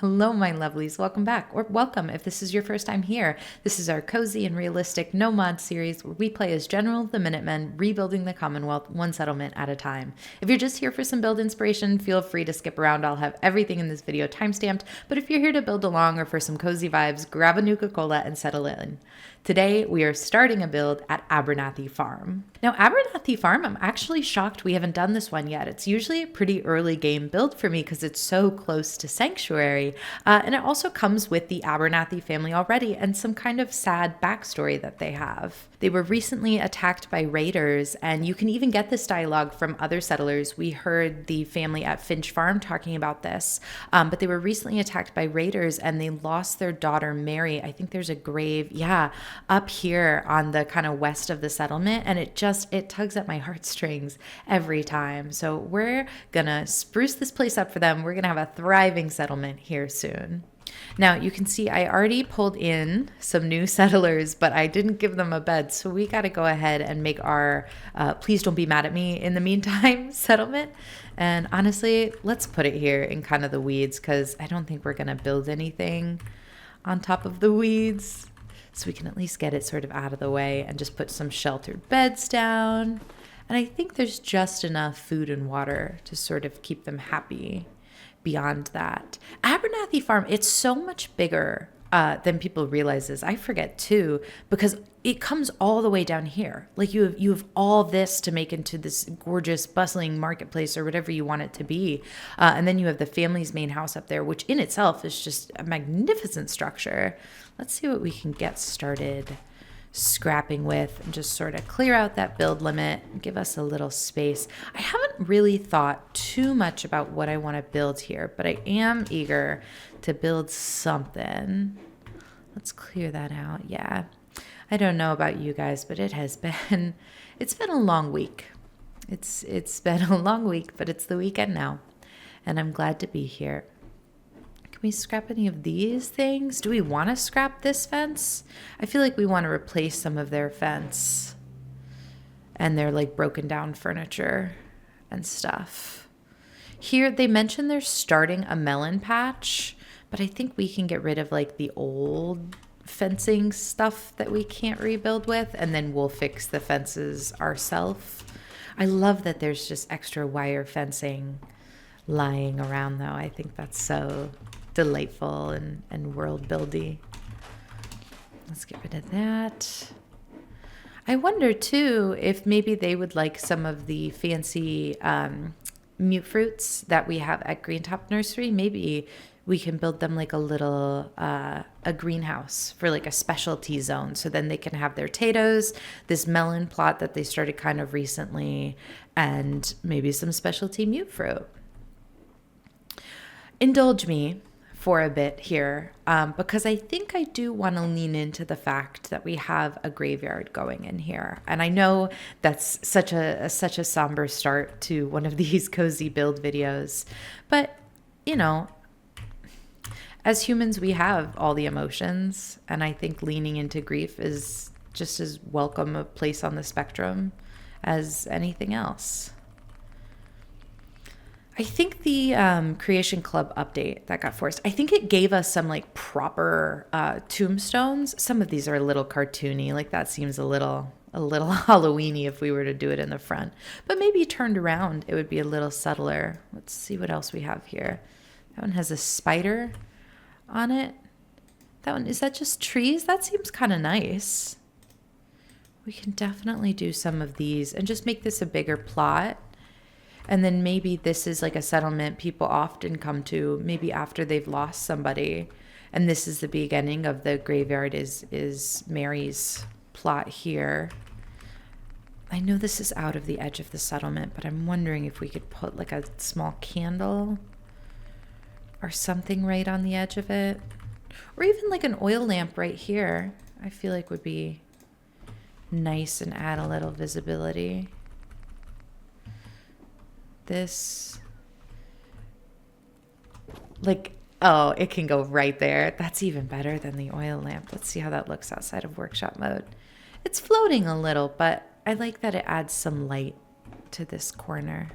Hello, my lovelies. Welcome back, or welcome if this is your first time here. This is our cozy and realistic no mod series where we play as General of the Minutemen, rebuilding the Commonwealth one settlement at a time. If you're just here for some build inspiration, feel free to skip around. I'll have everything in this video timestamped, but if you're here to build along or for some cozy vibes, grab a Nuka-Cola and settle in. Today, we are starting a build at Abernathy Farm. Now, Abernathy Farm, I'm actually shocked we haven't done this one yet. It's usually a pretty early game build for me because it's so close to Sanctuary. And it also comes with the Abernathy family already and some kind of sad backstory that they have. They were recently attacked by raiders, and you can even get this dialogue from other settlers. We heard the family at Finch Farm talking about this, but they were recently attacked by raiders and they lost their daughter Mary. I think there's a grave, up here on the kind of west of the settlement, and it tugs at my heartstrings every time. So we're gonna spruce this place up for them. We're gonna have a thriving settlement here soon. Now you can see I already pulled in some new settlers, but I didn't give them a bed. So we got to go ahead and make our please don't be mad at me in the meantime settlement. And honestly, let's put it here in kind of the weeds because I don't think we're going to build anything on top of the weeds. So we can at least get it sort of out of the way and just put some sheltered beds down. And I think there's just enough food and water to sort of keep them happy. Beyond that, Abernathy Farm, it's so much bigger than people realizes. I forget too, because it comes all the way down here. Like you have all this to make into this gorgeous bustling marketplace or whatever you want it to be. And then you have the family's main house up there, which in itself is just a magnificent structure. Let's see what we can get started scrapping with and just sort of clear out that build limit and give us a little space. I haven't really thought too much about what I want to build here, but I am eager to build something. Let's clear that out. Yeah. I don't know about you guys, but it's been a long week. It's been a long week, but it's the weekend now, and I'm glad to be here. Can we scrap any of these things? Do we want to scrap this fence? I feel like we want to replace some of their fence and their like broken down furniture and stuff. Here they mentioned they're starting a melon patch, but I think we can get rid of like the old fencing stuff that we can't rebuild with, and then we'll fix the fences ourselves. I love that there's just extra wire fencing lying around though. I think that's so delightful and world buildy. Let's get rid of that. I wonder too if maybe they would like some of the fancy mute fruits that we have at Greentop Nursery. Maybe we can build them like a little a greenhouse for like a specialty zone, so then they can have their potatoes, this melon plot that they started kind of recently, and maybe some specialty mute fruit. Indulge me for a bit here, because I think I do want to lean into the fact that we have a graveyard going in here. And I know that's such a somber start to one of these cozy build videos, but you know, as humans, we have all the emotions, and I think leaning into grief is just as welcome a place on the spectrum as anything else. I think the Creation Club update that got forced, I think it gave us some like proper tombstones. Some of these are a little cartoony, like that seems a little Halloween-y if we were to do it in the front. But maybe turned around, it would be a little subtler. Let's see what else we have here. That one has a spider on it. That one, is that just trees? That seems kind of nice. We can definitely do some of these and just make this a bigger plot. And then maybe this is like a settlement people often come to, maybe after they've lost somebody. And this is the beginning of the graveyard is Mary's plot here. I know this is out of the edge of the settlement, but I'm wondering if we could put like a small candle or something right on the edge of it. Or even like an oil lamp right here. I feel like would be nice and add a little visibility. This, like, oh, it can go right there. That's even better than the oil lamp. Let's see how that looks outside of workshop mode. It's floating a little, but I like that it adds some light to this corner.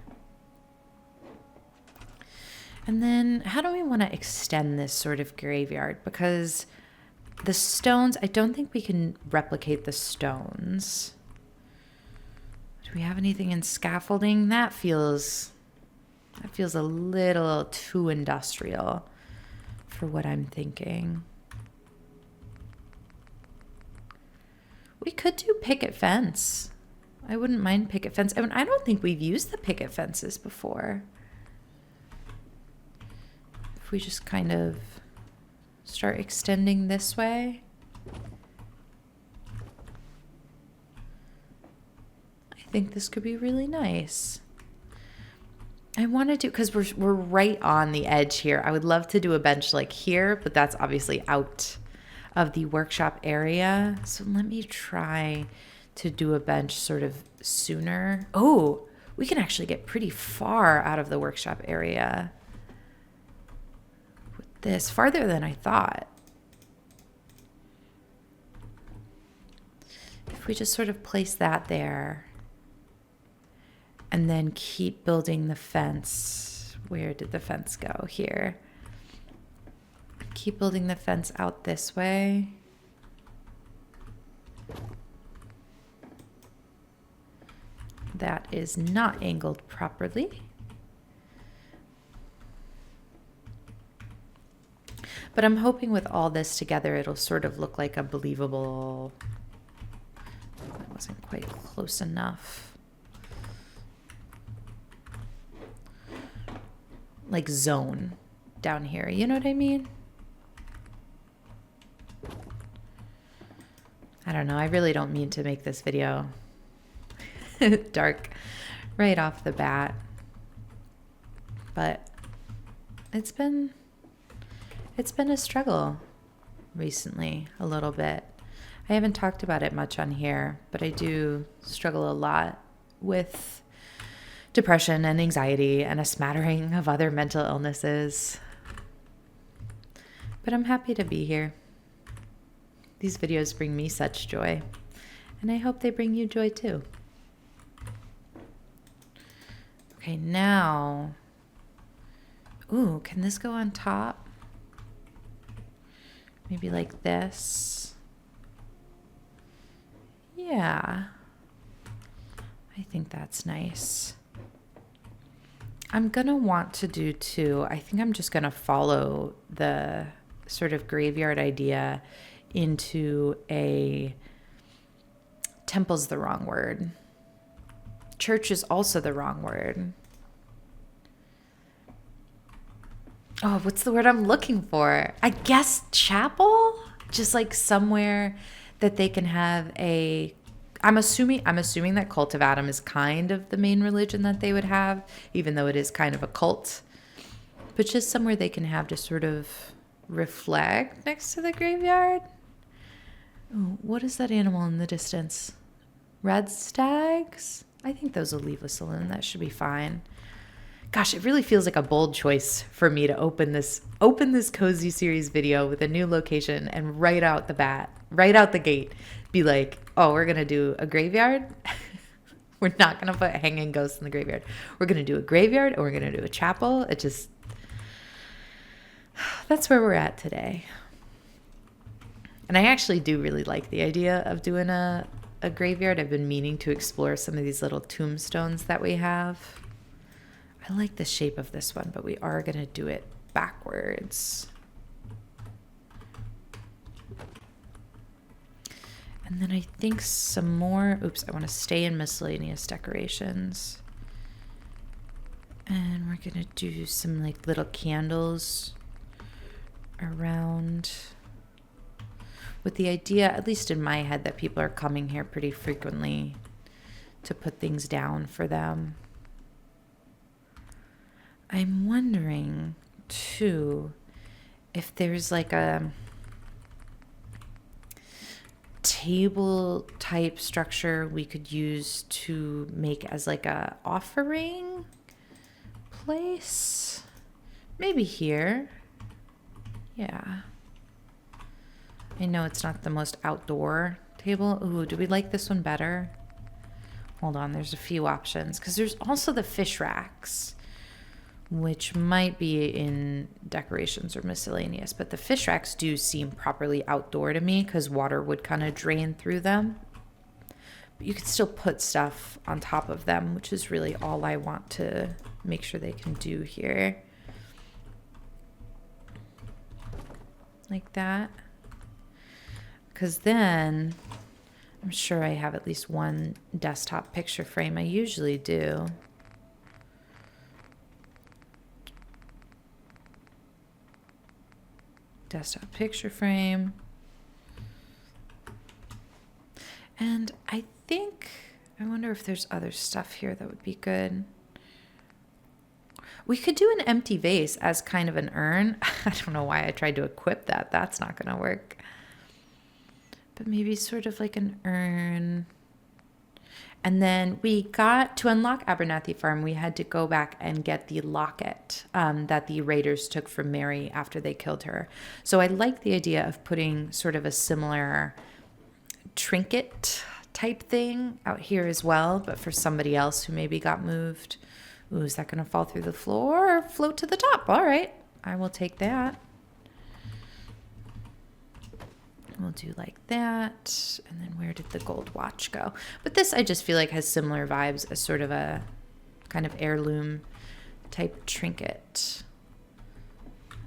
And then how do we want to extend this sort of graveyard? Because the stones, I don't think we can replicate the stones. Do we have anything in scaffolding? That feels a little too industrial for what I'm thinking. We could do picket fence. I wouldn't mind picket fence. I mean, I don't think we've used the picket fences before. If we just kind of start extending this way. I think this could be really nice. I want to do, because we're right on the edge here. I would love to do a bench like here, but that's obviously out of the workshop area. So let me try to do a bench sort of sooner. Oh, we can actually get pretty far out of the workshop area with this, farther than I thought. If we just sort of place that there and then keep building the fence. Where did the fence go? Here. Keep building the fence out this way. That is not angled properly. But I'm hoping with all this together, it'll sort of look like a believable... That wasn't quite close enough. Like zone down here, you know what I mean? I don't know, I really don't mean to make this video dark right off the bat, but it's been a struggle recently, a little bit. I haven't talked about it much on here, but I do struggle a lot with depression and anxiety and a smattering of other mental illnesses. But I'm happy to be here. These videos bring me such joy, and I hope they bring you joy too. Okay, now, ooh, can this go on top? Maybe like this. Yeah, I think that's nice. I'm gonna want to do too, I think I'm just gonna follow the sort of graveyard idea into a, temple's the wrong word. Church is also the wrong word. Oh, what's the word I'm looking for? I guess chapel? Just like somewhere that they can have a, I'm assuming that Cult of Adam is kind of the main religion that they would have, even though it is kind of a cult. But just somewhere they can have to sort of reflect next to the graveyard. Oh, what is that animal in the distance? Red stags? I think those will leave us alone. That should be fine. Gosh, it really feels like a bold choice for me to open this cozy series video with a new location and right out the gate, be like, oh, we're gonna do a graveyard. We're not gonna put hanging ghosts in the graveyard. We're gonna do a graveyard and we're gonna do a chapel. That's where we're at today. And I actually do really like the idea of doing a graveyard. I've been meaning to explore some of these little tombstones that we have. I like the shape of this one, but we are going to do it backwards. And then I think some more, oops, I want to stay in miscellaneous decorations. And we're going to do some like little candles around, with the idea, at least in my head, that people are coming here pretty frequently to put things down for them. I'm wondering, too, if there's like a table type structure we could use to make as like a offering place. Maybe here. Yeah. I know it's not the most outdoor table. Ooh, do we like this one better? Hold on, there's a few options, because there's also the fish racks, which might be in decorations or miscellaneous, but the fish racks do seem properly outdoor to me because water would kind of drain through them. But you could still put stuff on top of them, which is really all I want to make sure they can do here. Like that. Because then I'm sure I have at least one desktop picture frame. I usually do. Desktop picture frame. And I wonder if there's other stuff here that would be good. We could do an empty vase as kind of an urn. I don't know why I tried to equip that. That's not going to work. But maybe sort of like an urn. And then we got to unlock Abernathy Farm. We had to go back and get the locket that the raiders took from Mary after they killed her. So I like the idea of putting sort of a similar trinket type thing out here as well, but for somebody else who maybe got moved. Ooh, is that going to fall through the floor or float to the top? All right, I will take that. We'll do like that. And then where did the gold watch go? But this I just feel like has similar vibes as sort of a kind of heirloom type trinket.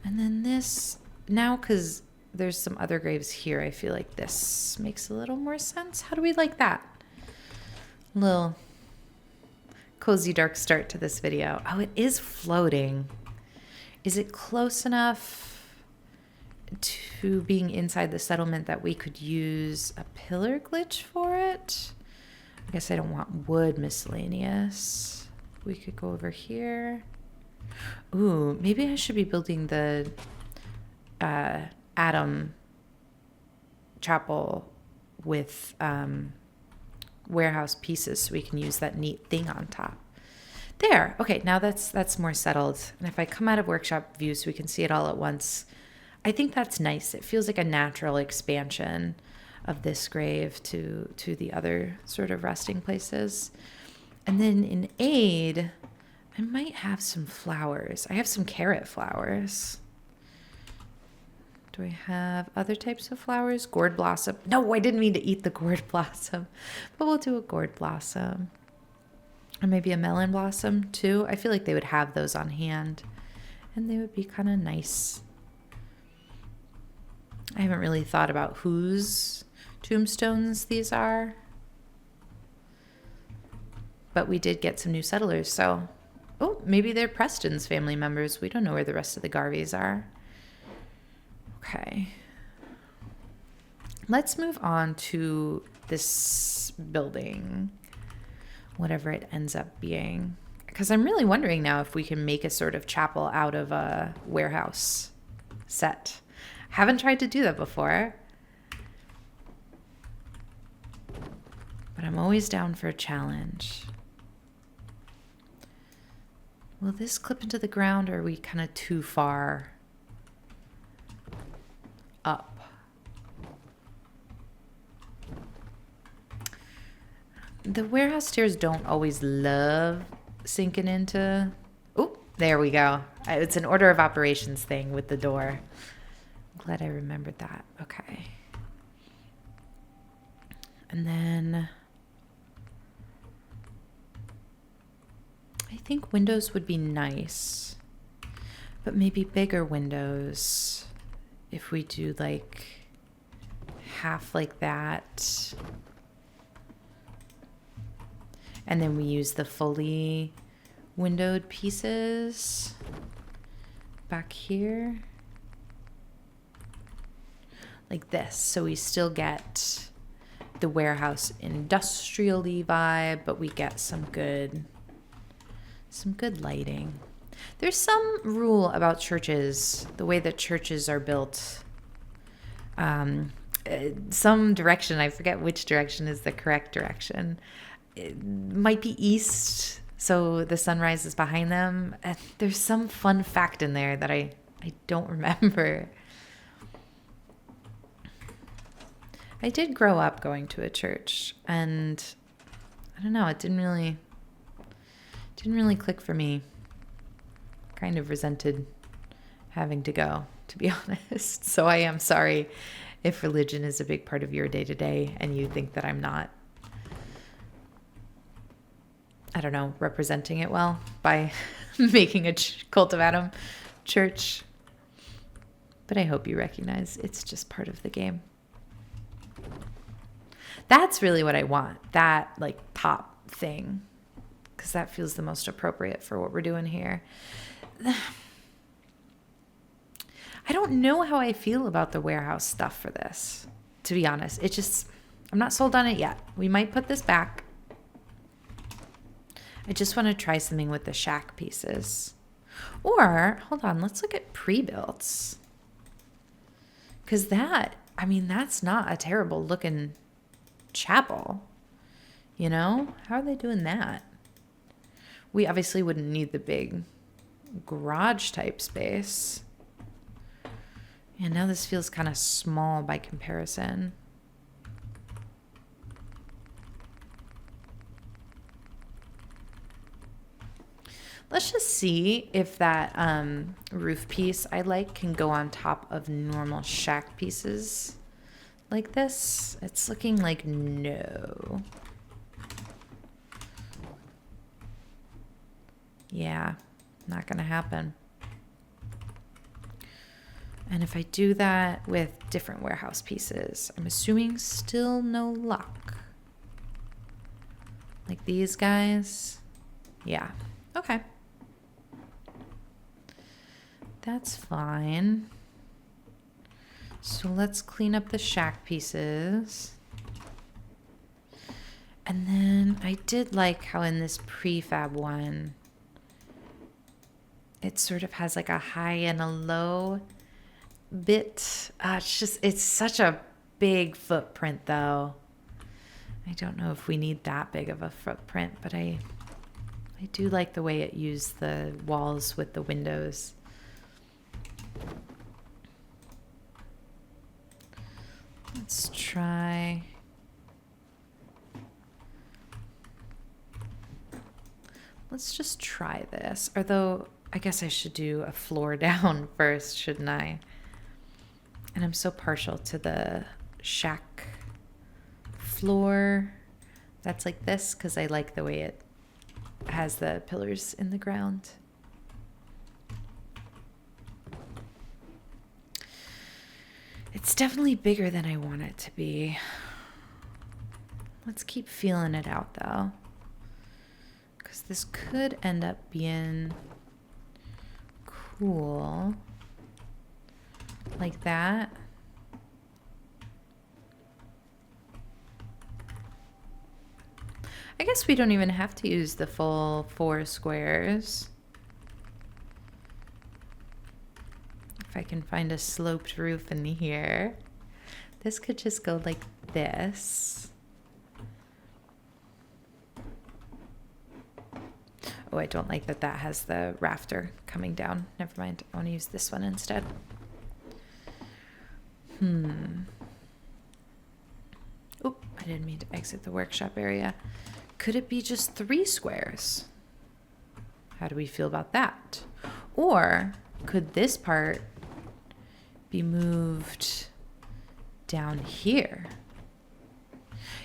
And then this, now because there's some other graves here, I feel like this makes a little more sense. How do we like that? Little cozy dark start to this video. Oh, it is floating. Is it close enough to being inside the settlement that we could use a pillar glitch for it? I guess I don't want wood miscellaneous. We could go over here. Ooh, maybe I should be building the Adam chapel with warehouse pieces so we can use that neat thing on top. There. Okay, now that's more settled. And if I come out of workshop view so we can see it all at once, I think that's nice. It feels like a natural expansion of this grave to the other sort of resting places. And then in aid, I might have some flowers. I have some carrot flowers. Do I have other types of flowers? Gourd blossom. No, I didn't mean to eat the gourd blossom, but we'll do a gourd blossom. Or maybe a melon blossom too. I feel like they would have those on hand and they would be kind of nice. I haven't really thought about whose tombstones these are, but we did get some new settlers. So, oh, maybe they're Preston's family members. We don't know where the rest of the Garveys are. Okay. Let's move on to this building, whatever it ends up being, because I'm really wondering now if we can make a sort of chapel out of a warehouse set. Haven't tried to do that before, but I'm always down for a challenge. Will this clip into the ground, or are we kind of too far up? The warehouse stairs don't always love sinking into... Oh, there we go. It's an order of operations thing with the door. I'm glad I remembered that. Okay. And then I think windows would be nice, but maybe bigger windows if we do like half like that. And then we use the fully windowed pieces back here. Like this. So we still get the warehouse industrial-y vibe, but we get some good lighting. There's some rule about churches, the way that churches are built. Some direction, I forget which direction is the correct direction. It might be east, so the sunrise is behind them. There's some fun fact in there that I don't remember. I did grow up going to a church, and I don't know, it didn't really click for me. kind of resented having to go, to be honest. So I am sorry if religion is a big part of your day-to-day and you think that I'm not, I don't know, representing it well by making a cult of Adam church. But I hope you recognize it's just part of the game. That's really what I want, that like top thing, because that feels the most appropriate for what we're doing here. I don't know how I feel about the warehouse stuff for this, to be honest. I'm not sold on it yet. We might put this back. I just want to try something with the shack pieces. Or, hold on, let's look at pre-builts. Because that's not a terrible looking chapel. You know? How are they doing that? We obviously wouldn't need the big garage type space. And now this feels kind of small by comparison. Let's just see if that roof piece I like can go on top of normal shack pieces like this. It's looking like no. Yeah, not gonna happen. And if I do that with different warehouse pieces, I'm assuming still no luck. Like these guys. Yeah, okay. That's fine. So let's clean up the shack pieces. And then I did like how in this prefab one, it sort of has like a high and a low bit. It's such a big footprint though. I don't know if we need that big of a footprint, but I do like the way it used the walls with the windows. Let's try. Let's just try this. Although, I guess I should do a floor down first, shouldn't I? And I'm so partial to the shack floor that's like this because I like the way it has the pillars in the ground. It's definitely bigger than I want it to be. Let's keep feeling it out though, because this could end up being cool like that. I guess we don't even have to use the full 4 squares. If I can find a sloped roof in here. This could just go like this. Oh, I don't like that that has the rafter coming down. Never mind. I want to use this one instead. Oh, I didn't mean to exit the workshop area. Could it be just 3 squares? How do we feel about that? Or could this part be moved down here?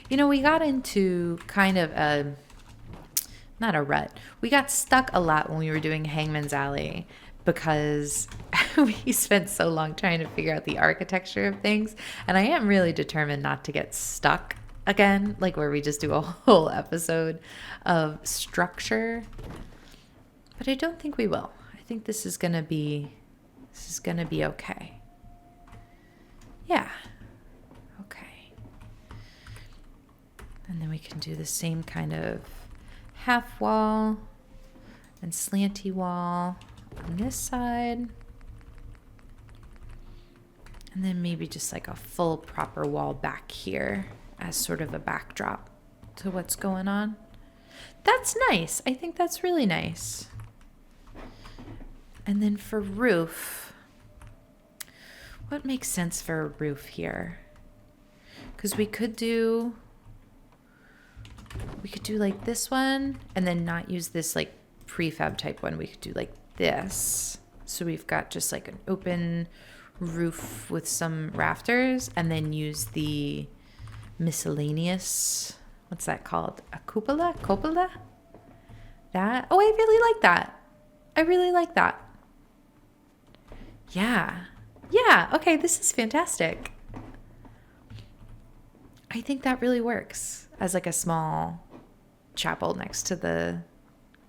You know, we got into kind of a, not a rut. We got stuck a lot when we were doing Hangman's Alley because we spent so long trying to figure out the architecture of things. And I am really determined not to get stuck again, like where we just do a whole episode of structure. But I don't think we will. I think this is gonna be okay. Yeah. Okay. And then we can do the same kind of half wall and slanty wall on this side. And then maybe just like a full proper wall back here as sort of a backdrop to what's going on. That's nice. I think that's really nice. And then for roof, what makes sense for a roof here? Because we could do like this one and then not use this like prefab type one. We could do like this. So we've got just like an open roof with some rafters, and then use the miscellaneous, what's that called? A cupola? Cupola? That? Oh, I really like that. I really like that. Yeah. Yeah. Okay, this is fantastic. I think that really works as like a small chapel next to the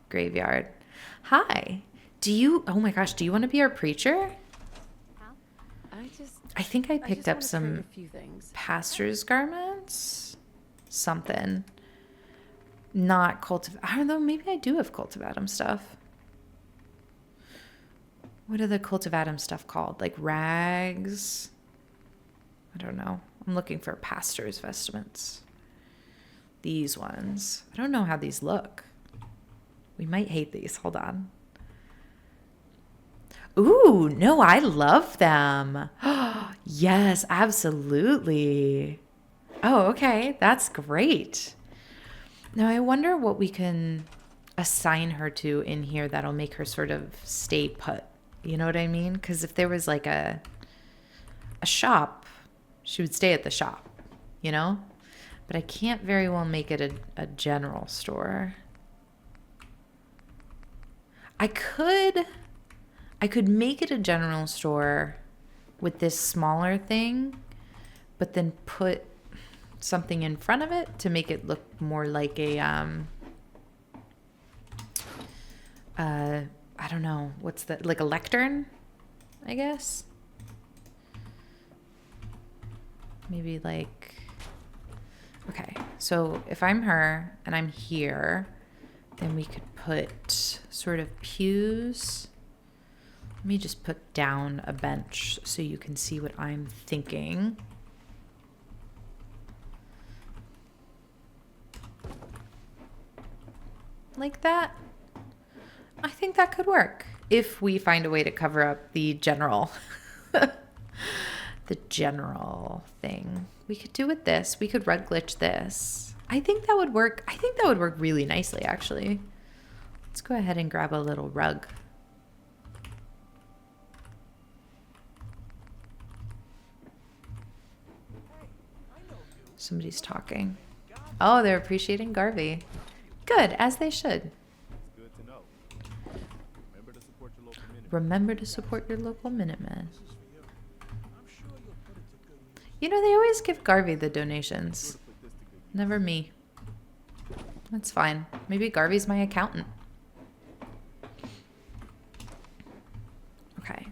graveyard. Hi. Oh my gosh, do you want to be our preacher? I think I picked up some pastor's garments. Something. Not I don't know, maybe I do have Cult of Adam stuff. What are the Cult of Adam stuff called? Like rags? I don't know. I'm looking for pastor's vestments. These ones. I don't know how these look. We might hate these. Hold on. Ooh, no, I love them. Yes, absolutely. Oh, okay. That's great. Now, I wonder what we can assign her to in here that'll make her sort of stay put. You know what I mean? Because if there was like a shop, she would stay at the shop, you know? But I can't very well make it a general store. I could make it a general store with this smaller thing, but then put something in front of it to make it look more like a I don't know, what's that, like a lectern, I guess. Maybe like, okay, so if I'm her and I'm here, then we could put sort of pews. Let me just put down a bench so you can see what I'm thinking. Like that. I think that could work if we find a way to cover up the general the general thing. We could do with this. We could rug glitch this. I think that would work. I think that would work really nicely, actually. Let's go ahead and grab a little rug. Somebody's talking. Oh, they're appreciating Garvey. Good, as they should. Remember to support your local Minutemen. You know, they always give Garvey the donations. Never me. That's fine. Maybe Garvey's my accountant. Okay.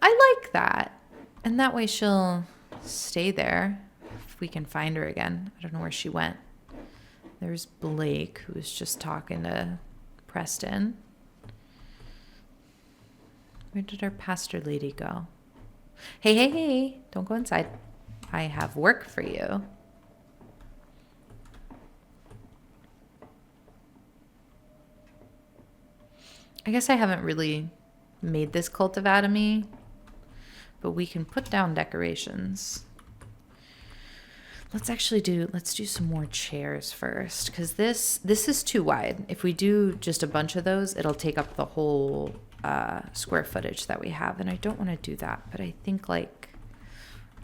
I like that. And that way she'll stay there if we can find her again. I don't know where she went. There's Blake, who was just talking to Preston. Where did our pastor lady go? Hey, hey, hey, don't go inside. I have work for you. I guess I haven't really made this Cult of Atomy, but we can put down decorations. Let's do some more chairs first, because this is too wide. If we do just a bunch of those, it'll take up the whole square footage that we have, and I don't want to do that. But I think like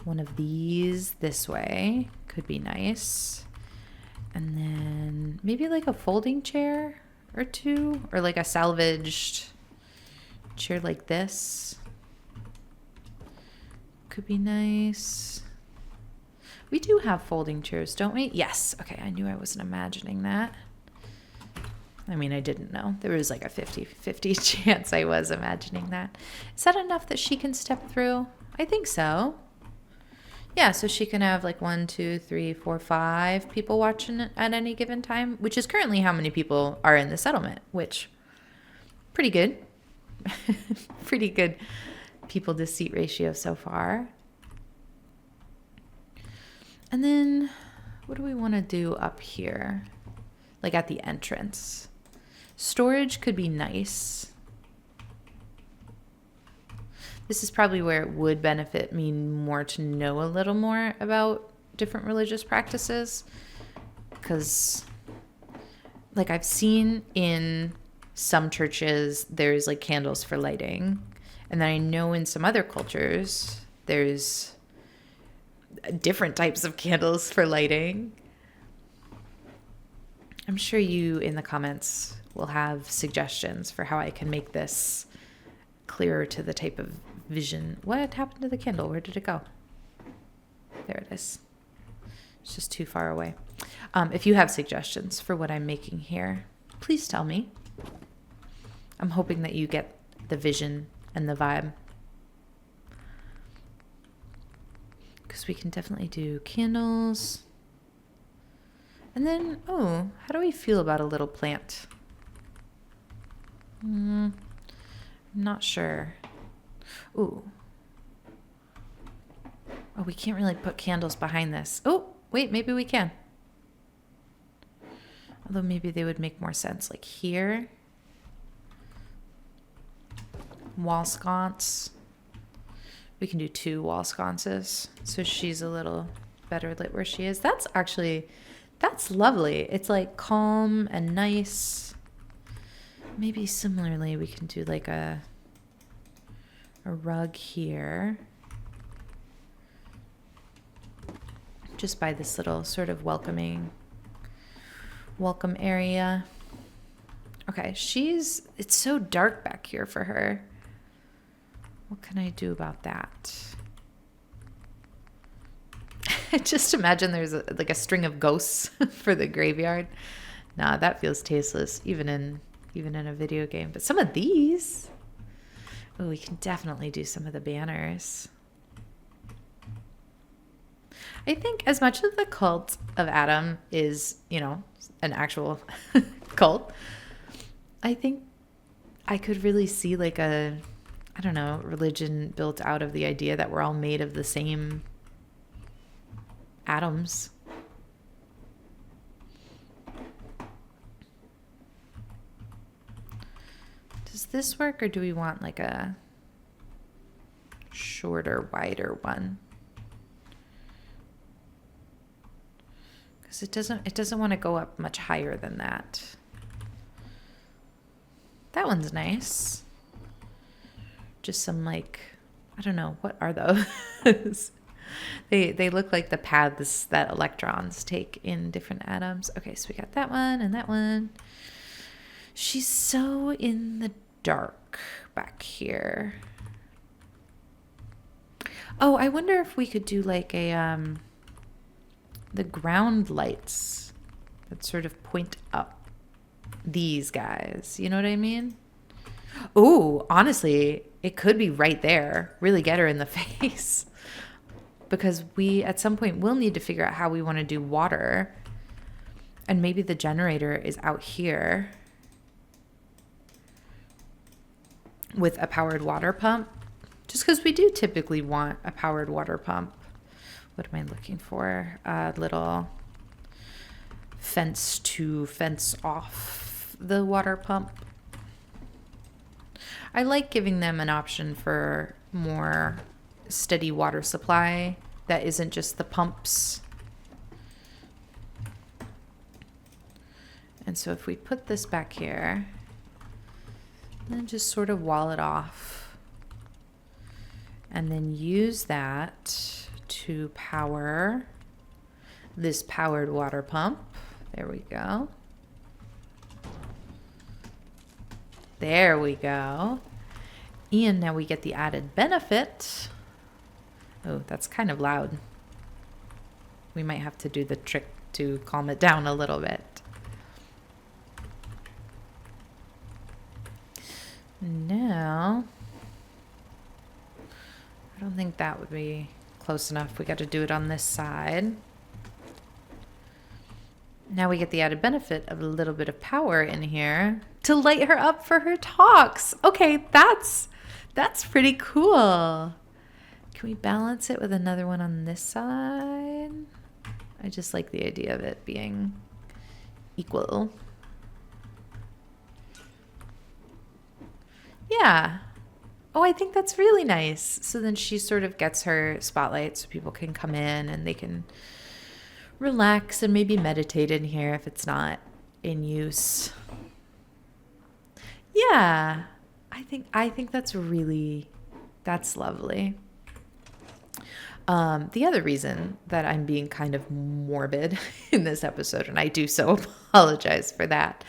one of these this way could be nice, and then maybe like a folding chair or two, or like a salvaged chair like this could be nice. We do have folding chairs, don't we? Yes. Okay, I knew I wasn't imagining that. I mean, I didn't know. There was like a 50-50 chance I was imagining that. Is that enough that she can step through? I think so. Yeah, so she can have like 1, 2, 3, 4, 5 people watching it at any given time, which is currently how many people are in the settlement, which pretty good. Pretty good people to seat ratio so far. And then what do we want to do up here? Like at the entrance. Storage could be nice. This is probably where it would benefit me more to know a little more about different religious practices. Because, like, I've seen in some churches, there's like candles for lighting. And then I know in some other cultures, there's different types of candles for lighting. I'm sure you in the comments will have suggestions for how I can make this clearer to the type of vision. What happened to the candle? Where did it go? There it is. It's just too far away. If you have suggestions for what I'm making here, please tell me. I'm hoping that you get the vision and the vibe. Because we can definitely do candles. And then, oh, how do we feel about a little plant? I'm not sure. Ooh. Oh, we can't really put candles behind this. Oh, wait, maybe we can. Although maybe they would make more sense. Like here. Wall sconce. We can do 2 wall sconces. So she's a little better lit where she is. That's lovely. It's like calm and nice. Maybe similarly we can do like a rug here. Just by this little sort of welcome area. Okay, it's so dark back here for her. What can I do about that? Just imagine there's like a string of ghosts for the graveyard. Nah, that feels tasteless, even in a video game. But some of these, oh, we can definitely do some of the banners. I think as much as the cult of Adam is, an actual cult, I think I could really see like a, I don't know, religion built out of the idea that we're all made of the same atoms. Does this work, or do we want like a shorter, wider one? Because it doesn't want to go up much higher than that. That one's nice. Just some like, I don't know, what are those? They look like the paths that electrons take in different atoms. Okay, so we got that one and that one. She's so in the dark back here. Oh, I wonder if we could do like a the ground lights that sort of point up. These guys, you know what I mean? Oh, honestly, it could be right there. Really get her in the face. Because we, at some point, will need to figure out how we want to do water. And maybe the generator is out here with a powered water pump. Just because we do typically want a powered water pump. What am I looking for? A little fence to fence off the water pump. I like giving them an option for more steady water supply that isn't just the pumps. And so if we put this back here, then just sort of wall it off and then use that to power this powered water pump. There we go. There we go. And now we get the added benefit. Oh, that's kind of loud. We might have to do the trick to calm it down a little bit. Now, I don't think that would be close enough. We got to do it on this side. Now we get the added benefit of a little bit of power in here to light her up for her talks. Okay, that's pretty cool. Can we balance it with another one on this side? I just like the idea of it being equal. Yeah. Oh, I think that's really nice. So then she sort of gets her spotlight so people can come in and they can relax and maybe meditate in here if it's not in use. Yeah, I think that's lovely. The other reason that I'm being kind of morbid in this episode, and I do so apologize for that,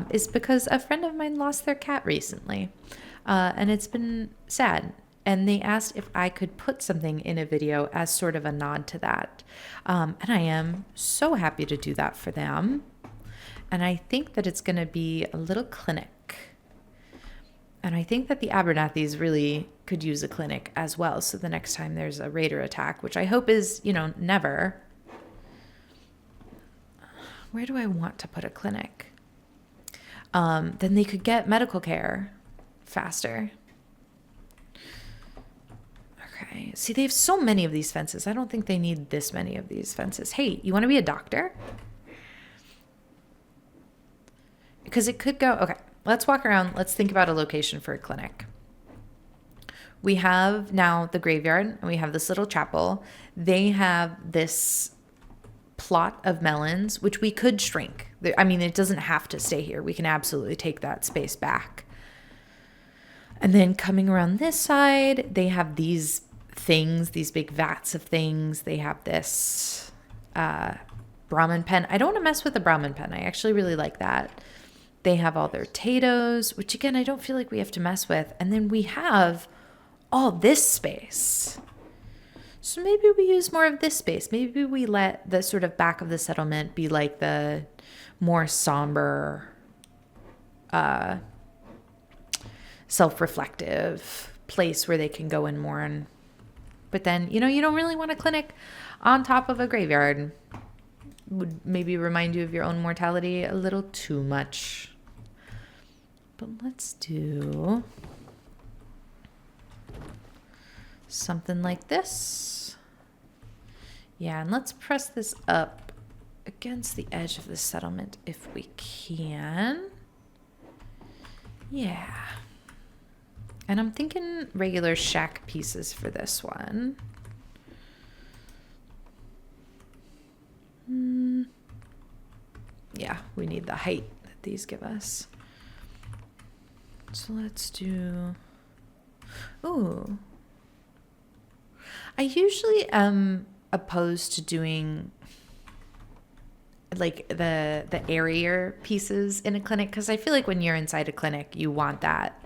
is because a friend of mine lost their cat recently, and it's been sad. And they asked if I could put something in a video as sort of a nod to that. And I am so happy to do that for them. And I think that it's going to be a little clinic. And I think that the Abernathys really could use a clinic as well. So the next time there's a raider attack, which I hope is, never. Where do I want to put a clinic? Then they could get medical care faster. Okay. See, they have so many of these fences. I don't think they need this many of these fences. Hey, you want to be a doctor? Because it could go, okay, let's walk around. Let's think about a location for a clinic. We have now the graveyard, and we have this little chapel. They have this plot of melons, which we could shrink. I mean, it doesn't have to stay here. We can absolutely take that space back. And then coming around this side, they have these things, these big vats of things. They have this Brahmin pen. I don't want to mess with the Brahmin pen. I actually really like that. They have all their potatoes, which again, I don't feel like we have to mess with. And then we have all this space. So maybe we use more of this space. Maybe we let the sort of back of the settlement be like the more somber, self-reflective place where they can go and mourn. But then, you don't really want a clinic on top of a graveyard. Would maybe remind you of your own mortality a little too much. But let's do something like this. Yeah, and let's press this up against the edge of the settlement if we can. Yeah. And I'm thinking regular shack pieces for this one. Yeah, we need the height that these give us. So let's do... Ooh. I usually am opposed to doing like the airier pieces in a clinic, because I feel like when you're inside a clinic, you want that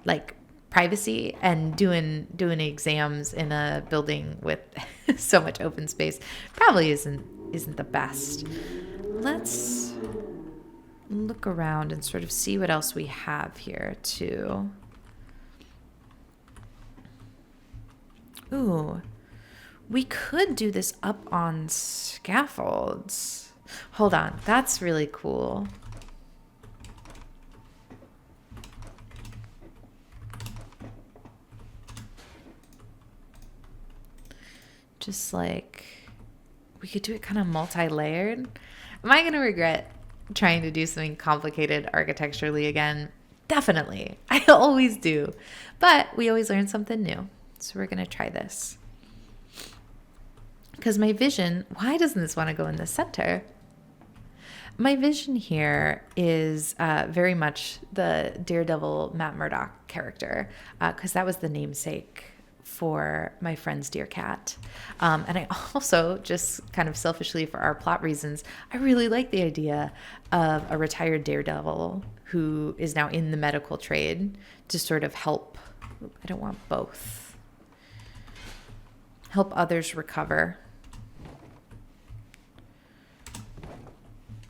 like privacy, and doing exams in a building with so much open space probably isn't the best. Let's look around and sort of see what else we have here too. Ooh, we could do this up on scaffolds. Hold on, that's really cool. Just like, we could do it kind of multi-layered. Am I going to regret trying to do something complicated architecturally again? Definitely. I always do. But we always learn something new. So we're going to try this. Because my vision, why doesn't this want to go in the center? My vision here is very much the Daredevil Matt Murdock character, because that was the namesake for my friend's dear cat. And I also, just kind of selfishly for our plot reasons, I really like the idea of a retired daredevil who is now in the medical trade to sort of help. I don't want both. Help others recover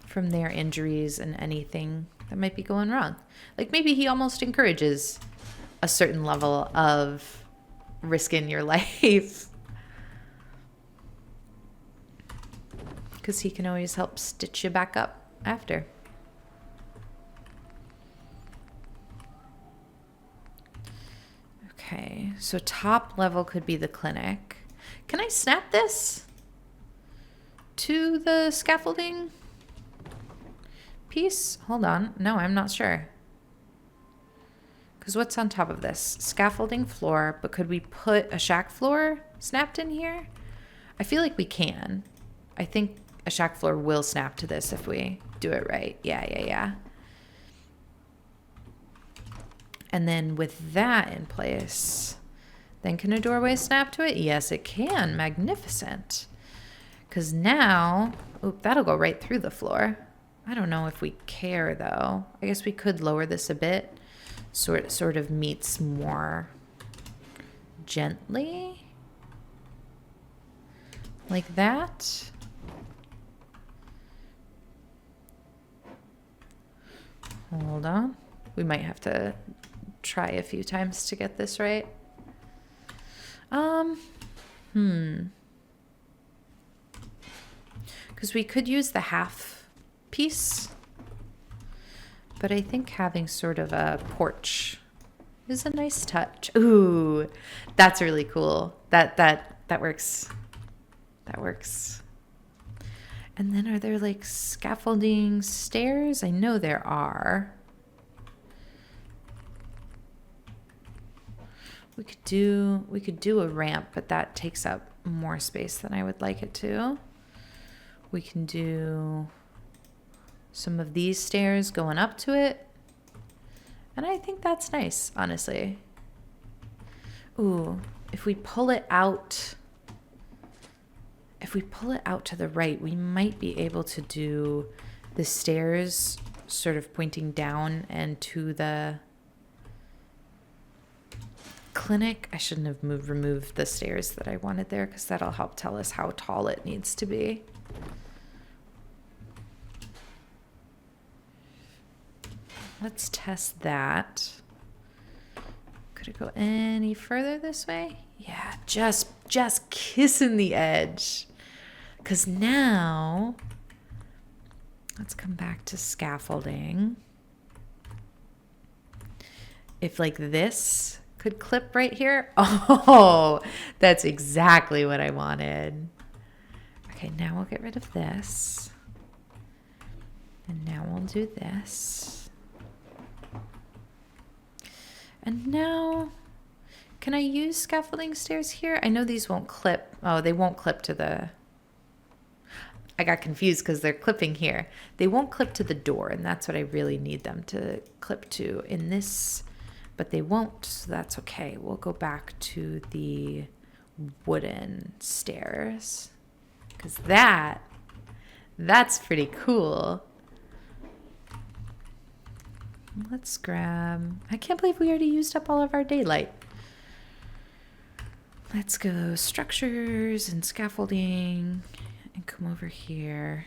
from their injuries and anything that might be going wrong. Like maybe he almost encourages a certain level of risking your life, because he can always help stitch you back up after. Okay, so top level could be the clinic. Can I snap this to the scaffolding piece? Hold on. No, I'm not sure. Because what's on top of this? Scaffolding floor, but could we put a shack floor snapped in here? I feel like we can. I think a shack floor will snap to this if we do it right. Yeah. And then with that in place, then can a doorway snap to it? Yes, it can. Magnificent. Because now, oop, that'll go right through the floor. I don't know if we care, though. I guess we could lower this a bit. Sort of meets more gently. Like that. Hold on. We might have to try a few times to get this right. Because we could use the half piece, but I think having sort of a porch is a nice touch. Ooh, that's really cool. That works. That works. And then are there like scaffolding stairs? I know there are. We could do a ramp, but that takes up more space than I would like it to. We can do some of these stairs going up to it. And I think that's nice, honestly. Ooh, if we pull it out to the right, we might be able to do the stairs sort of pointing down and to the clinic. I shouldn't have removed the stairs that I wanted there, because that'll help tell us how tall it needs to be. Let's test that. Could it go any further this way? Yeah, just kissing the edge. Because now, let's come back to scaffolding. If like this could clip right here. Oh, that's exactly what I wanted. Okay, now we'll get rid of this. And now we'll do this. And now, can I use scaffolding stairs here? I know these won't clip. Oh, they won't clip to the... I got confused because they're clipping here. They won't clip to the door, and that's what I really need them to clip to in this, but they won't, so that's okay. We'll go back to the wooden stairs, because that's pretty cool. Let's grab... I can't believe we already used up all of our daylight. Let's go structures and scaffolding and come over here.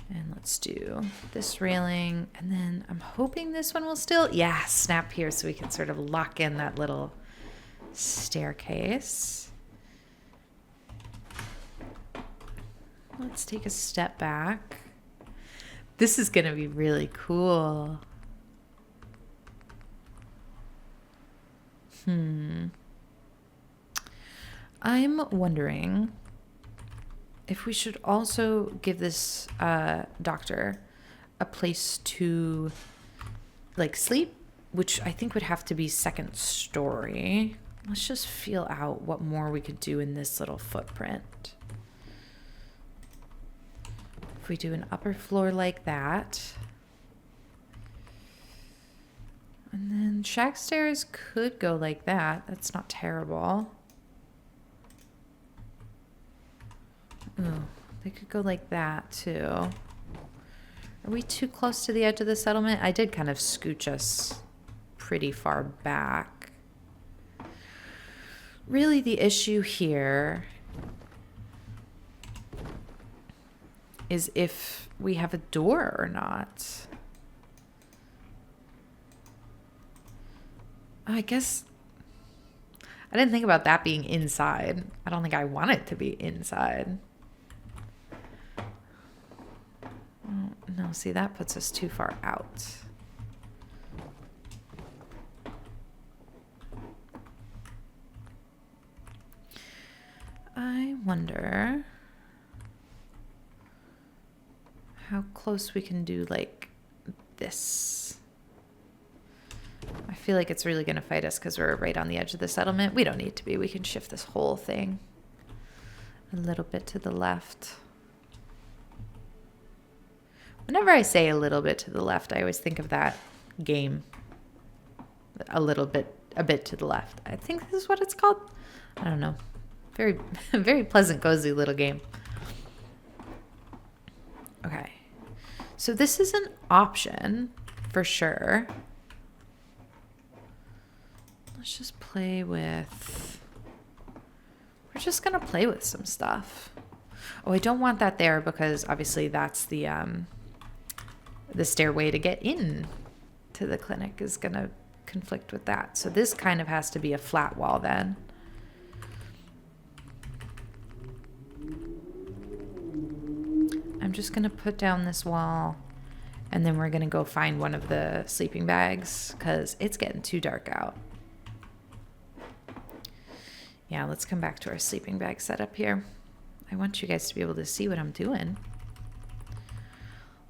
And let's do this railing. And then I'm hoping this one will still... Yeah, snap here so we can sort of lock in that little staircase. Let's take a step back. This is going to be really cool. I'm wondering if we should also give this doctor a place to like sleep, which I think would have to be second story. Let's just feel out what more we could do in this little footprint. If we do an upper floor like that, and then shack stairs could go like that. That's not terrible. Ooh, they could go like that too. Are we too close to the edge of the settlement? I did kind of scooch us pretty far back. Really, the issue here is if we have a door or not. I guess I didn't think about that being inside. I don't think I want it to be inside. Oh, no, see, that puts us too far out. I wonder how close we can do like this. I feel like it's really going to fight us because we're right on the edge of the settlement. We don't need to be. We can shift this whole thing a little bit to the left. Whenever I say a little bit to the left, I always think of that game, a bit to the left. I think this is what it's called. I don't know. Very, very pleasant, cozy little game. Okay. So this is an option for sure. Let's just play with, we're just going to play with some stuff. Oh, I don't want that there because obviously that's the stairway to get in to the clinic is going to conflict with that. So this kind of has to be a flat wall then. I'm just going to put down this wall and then we're going to go find one of the sleeping bags because it's getting too dark out. Yeah, let's come back to our sleeping bag setup here. I want you guys to be able to see what I'm doing.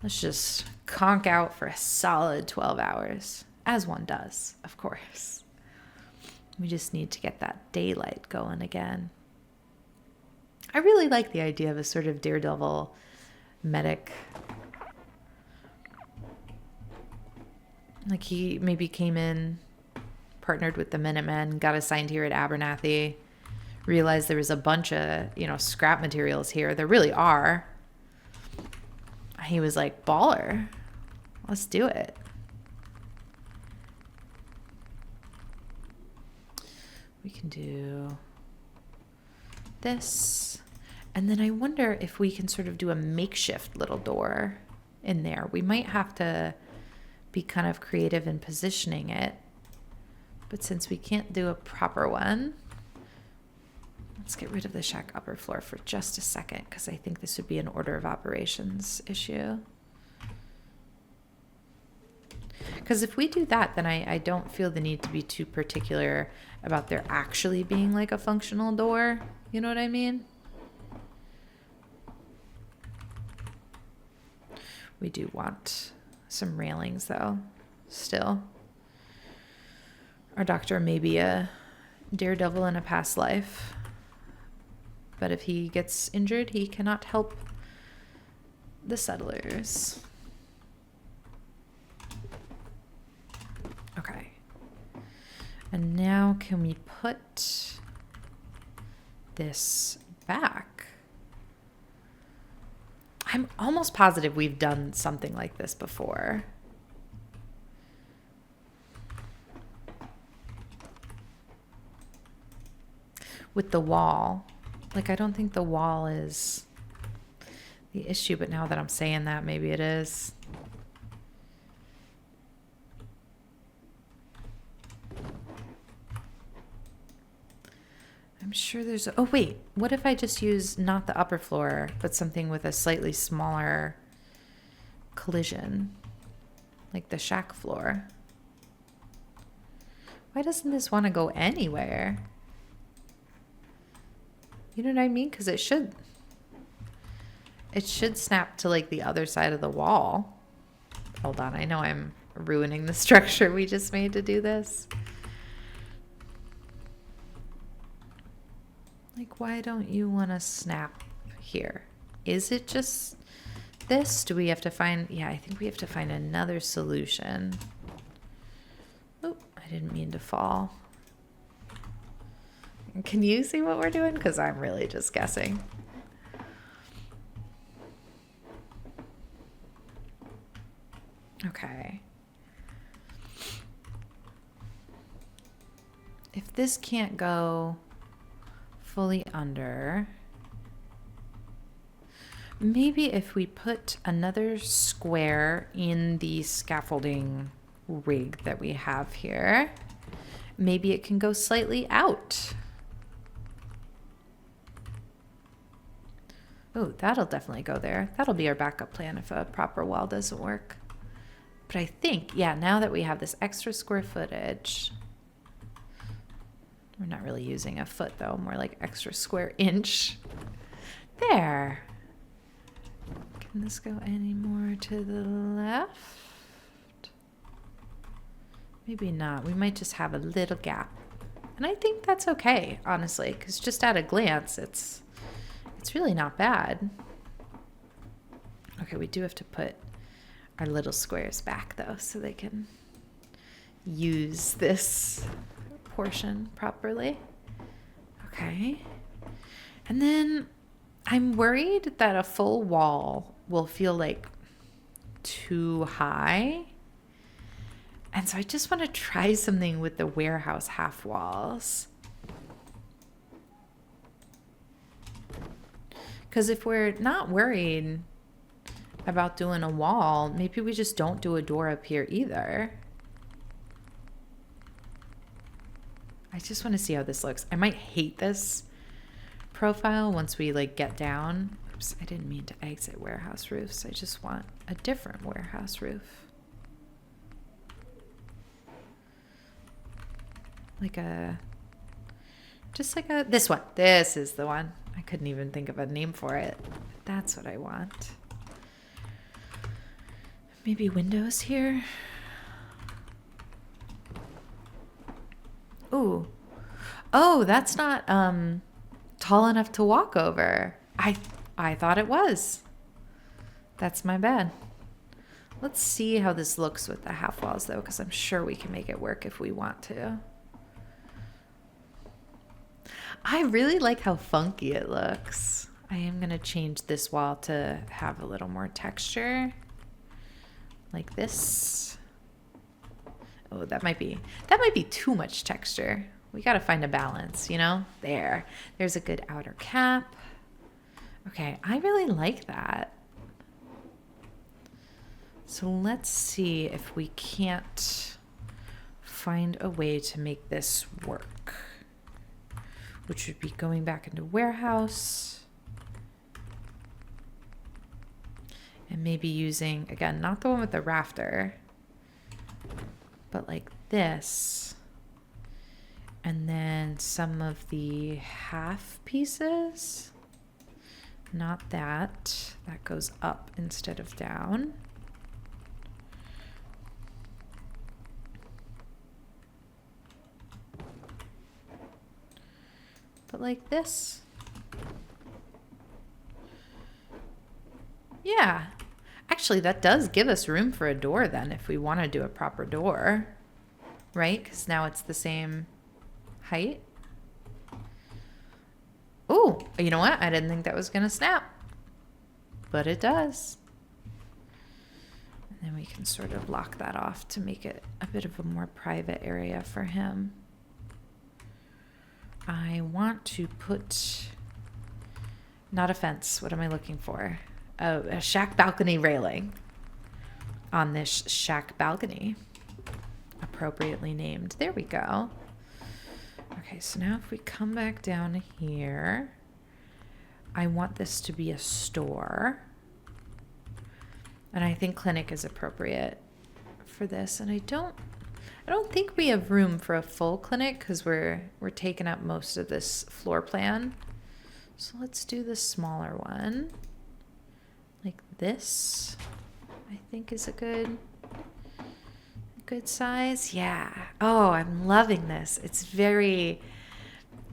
Let's just conk out for a solid 12 hours, as one does, of course. We just need to get that daylight going again. I really like the idea of a sort of Daredevil medic. Like he maybe came in, partnered with the Minutemen, got assigned here at Abernathy, realized there was a bunch of, scrap materials here. There really are. He was like, baller, let's do it. We can do this. And then I wonder if we can sort of do a makeshift little door in there. We might have to be kind of creative in positioning it. But since we can't do a proper one, let's get rid of the shack upper floor for just a second because I think this would be an order of operations issue. Because if we do that, then I don't feel the need to be too particular about there actually being like a functional door. You know what I mean? We do want some railings though, still. Our doctor may be a daredevil in a past life, but if he gets injured, he cannot help the settlers. Okay. And now can we put this back? I'm almost positive we've done something like this before. With the wall. Like, I don't think the wall is the issue, but now that I'm saying that, maybe it is. I'm sure there's... Oh, wait. What if I just use not the upper floor, but something with a slightly smaller collision? Like the shack floor. Why doesn't this want to go anywhere? You know what I mean? Because it should snap to like the other side of the wall. Hold on. I know I'm ruining the structure we just made to do this. Like, why don't you want to snap here? Is it just this? Do we have to find... Yeah, I think we have to find another solution. Oh, I didn't mean to fall. Can you see what we're doing? Because I'm really just guessing. Okay. If this can't go fully under, maybe if we put another square in the scaffolding rig that we have here, maybe it can go slightly out. Oh, that'll definitely go there. That'll be our backup plan if a proper wall doesn't work. But I think, yeah, now that we have this extra square footage, we're not really using a foot though, more like extra square inch. There. Can this go any more to the left? Maybe not. We might just have a little gap. And I think that's okay, honestly, because just at a glance, it's really not bad. Okay, we do have to put our little squares back though, so they can use this portion properly. Okay. And then I'm worried that a full wall will feel like too high. And so I just want to try something with the warehouse half walls. Because if we're not worried about doing a wall, maybe we just don't do a door up here either. I just want to see how this looks. I might hate this profile once we like get down. Oops, I didn't mean to exit warehouse roofs. I just want a different warehouse roof. This one. This is the one. I couldn't even think of a name for it. That's what I want. Maybe windows here. Ooh. Oh, that's not tall enough to walk over. I thought it was. That's my bad. Let's see how this looks with the half walls though, because I'm sure we can make it work if we want to. I really like how funky it looks. I am going to change this wall to have a little more texture. Like this. Oh, that might be too much texture. We got to find a balance, you know? There's a good outer cap. Okay, I really like that. So let's see if we can't find a way to make this work, which would be going back into warehouse and maybe using, again, not the one with the rafter, but like this. And then some of the half pieces, not that goes up instead of down. But like this. Yeah. Actually, that does give us room for a door then if we want to do a proper door, right? Because now it's the same height. Oh, you know what? I didn't think that was going to snap, but it does. And then we can sort of lock that off to make it a bit of a more private area for him. I want to put, not a fence, what am I looking for? A shack balcony railing on this shack balcony, appropriately named. There we go. Okay, so now if we come back down here, I want this to be a store. And I think clinic is appropriate for this. And I don't think we have room for a full clinic because we're taking up most of this floor plan. So let's do the smaller one. Like this, I think is a good size. Yeah. Oh, I'm loving this.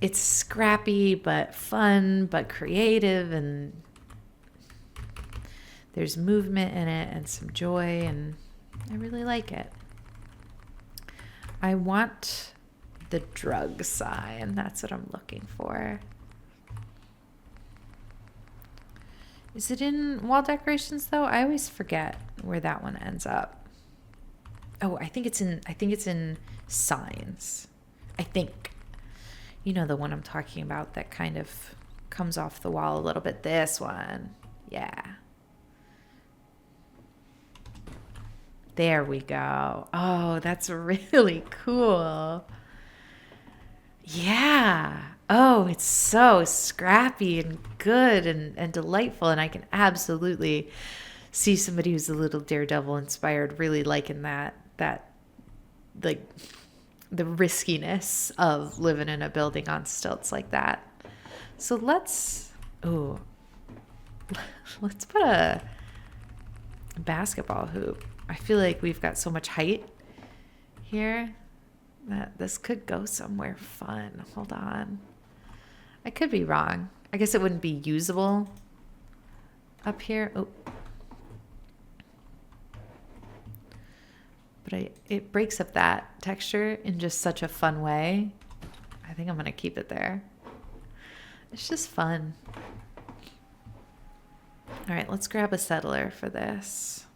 It's scrappy, but fun, but creative, and there's movement in it and some joy, and I really like it. I want the drug sign. That's what I'm looking for. Is it in wall decorations though? I always forget where that one ends up. Oh, I think it's in signs. I think. You know the one I'm talking about that kind of comes off the wall a little bit. This one. Yeah. There we go. Oh, that's really cool. Yeah. Oh, it's so scrappy and good and delightful. And I can absolutely see somebody who's a little Daredevil inspired really liking that like the riskiness of living in a building on stilts like that. So let's put a basketball hoop. I feel like we've got so much height here that this could go somewhere fun. Hold on. I could be wrong. I guess it wouldn't be usable up here. Oh. but it breaks up that texture in just such a fun way. I think I'm going to keep it there. It's just fun. All right, let's grab a settler for this.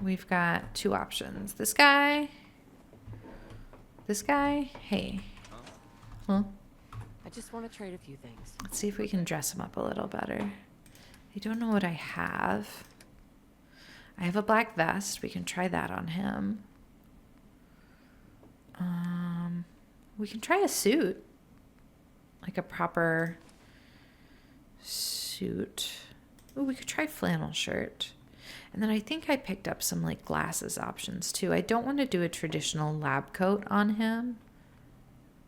We've got two options. This guy. This guy. Hey. Huh? I just want to trade a few things. Let's see if we can dress him up a little better. I don't know what I have. I have a black vest. We can try that on him. We can try a suit. Like a proper suit. Oh, we could try flannel shirt. And then I think I picked up some like glasses options too. I don't want to do a traditional lab coat on him.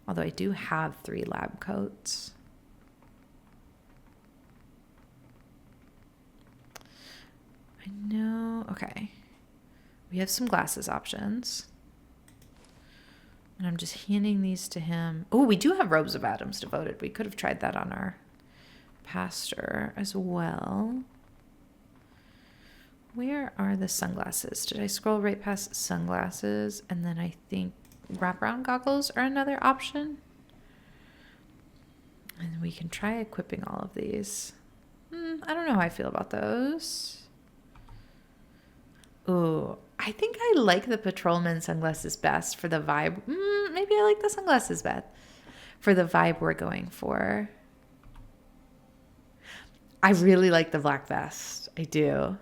Although I do have 3 lab coats. I know. Okay. We have some glasses options. And I'm just handing these to him. Oh, we do have robes of Adams devoted. We could have tried that on our pastor as well. Where are the sunglasses? Did I scroll right past sunglasses? And then I think wraparound goggles are another option. And we can try equipping all of these. I don't know how I feel about those. Ooh, I think I like the patrolman sunglasses best for the vibe. Maybe I like the sunglasses best for the vibe we're going for. I really like the black vest. I do.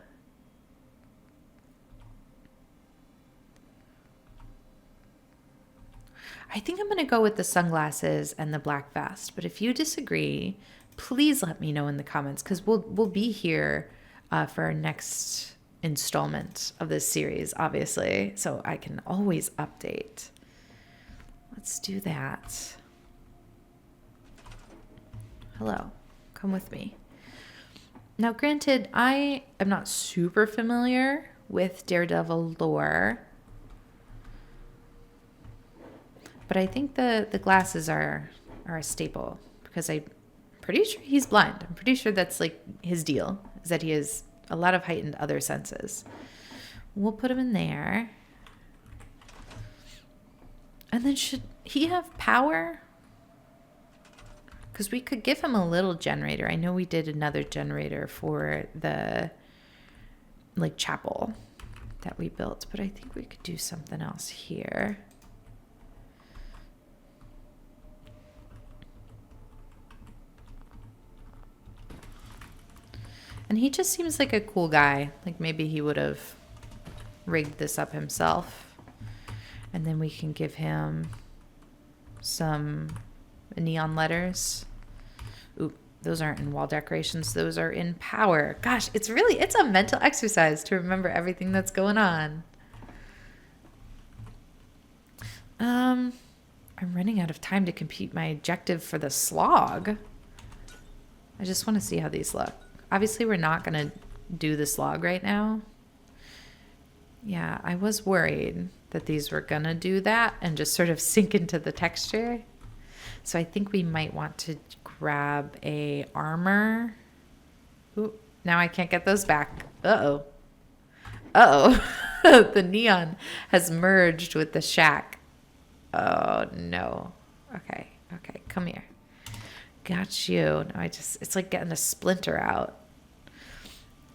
I think I'm going to go with the sunglasses and the black vest. But if you disagree, please let me know in the comments, because we'll be here for our next installment of this series, obviously. So I can always update. Let's do that. Hello. Come with me. Now, granted, I am not super familiar with Daredevil lore. But I think the glasses are a staple, because I'm pretty sure he's blind. I'm pretty sure that's like his deal, is that he has a lot of heightened other senses. We'll put him in there. And then should he have power? Because we could give him a little generator. I know we did another generator for the like chapel that we built, but I think we could do something else here. And he just seems like a cool guy. Like maybe he would have rigged this up himself. And then we can give him some neon letters. Ooh, those aren't in wall decorations. Those are in power. Gosh, it's a mental exercise to remember everything that's going on. I'm running out of time to complete my objective for the slog. I just want to see how these look. Obviously, we're not going to do the slog right now. Yeah, I was worried that these were going to do that and just sort of sink into the texture. So I think we might want to grab a armor. Ooh, now I can't get those back. Uh-oh. Uh-oh. The neon has merged with the shack. Oh, no. Okay, come here. Got you. No, it's like getting a splinter out.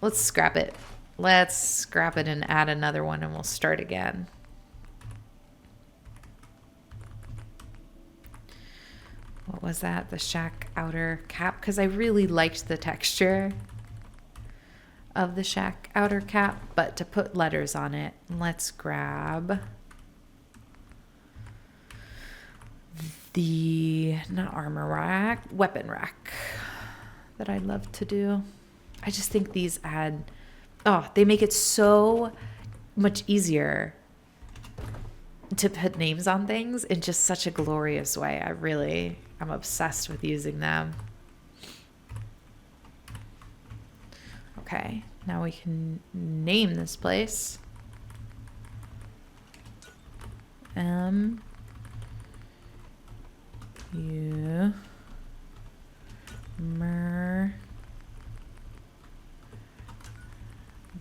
Let's scrap it. Let's scrap it and add another one, and we'll start again. What was that? The shack outer cap? Because I really liked the texture of the shack outer cap, but to put letters on it, let's grab the, not armor rack, weapon rack that I love to do. I just think these add, they make it so much easier to put names on things in just such a glorious way. I'm obsessed with using them. Okay, now we can name this place.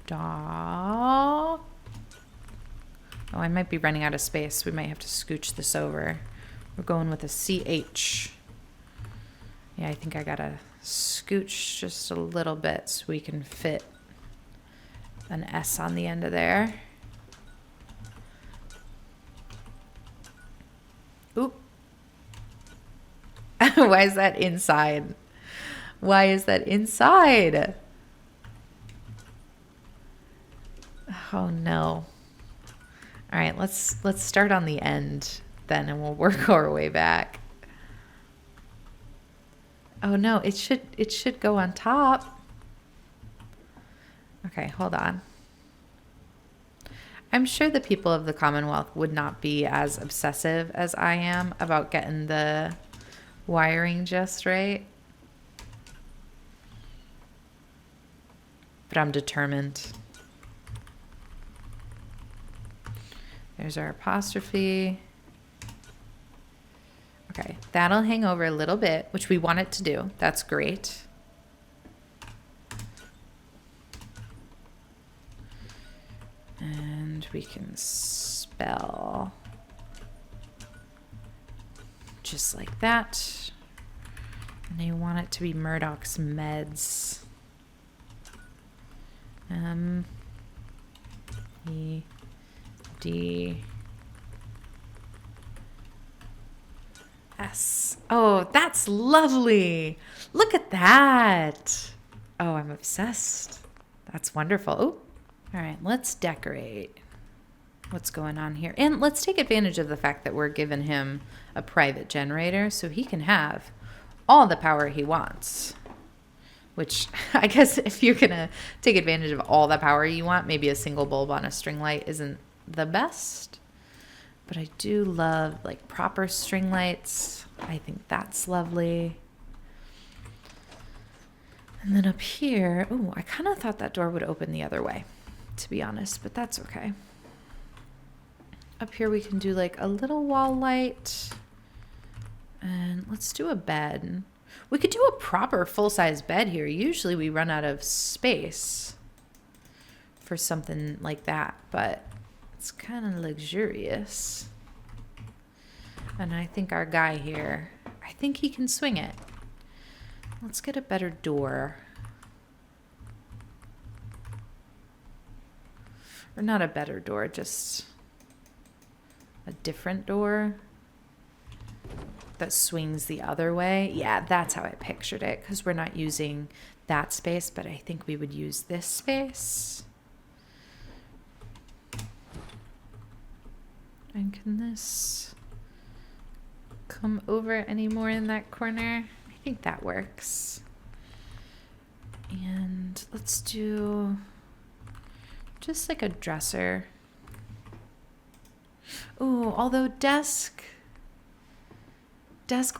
Dog I might be running out of space. We might have to scooch this over. We're going with a CH. Yeah, I think I gotta scooch just a little bit so we can fit an S on the end of there. Oop. Why is that inside? Why is that inside? Oh no. All right, let's start on the end then and we'll work our way back. Oh no, it should go on top. Okay, hold on. I'm sure the people of the Commonwealth would not be as obsessive as I am about getting the wiring just right. But I'm determined. There's our apostrophe. Okay, that'll hang over a little bit, which we want it to do. That's great. And we can spell just like that. And I want it to be Murdoch's Meds. M-E-D-S. Oh, that's lovely. Look at that. Oh, I'm obsessed. That's wonderful. Oh, all right, let's decorate. What's going on here? And let's take advantage of the fact that we're giving him a private generator so he can have all the power he wants. Which I guess if you're going to take advantage of all the power you want, maybe a single bulb on a string light isn't the best. But I do love like proper string lights. I think that's lovely. And then up here, oh, I kind of thought that door would open the other way, to be honest, but that's okay. Up here we can do like a little wall light. And let's do a bed. We could do a proper full-size bed here. Usually we run out of space for something like that, but it's kind of luxurious. And I think our guy here, I think he can swing it. Let's get a better door. Or not a better door, just a different door that swings the other way. Yeah, that's how I pictured it, because we're not using that space, but I think we would use this space. And can this come over any more in that corner? I think that works. And let's do just like a dresser. Oh, although desk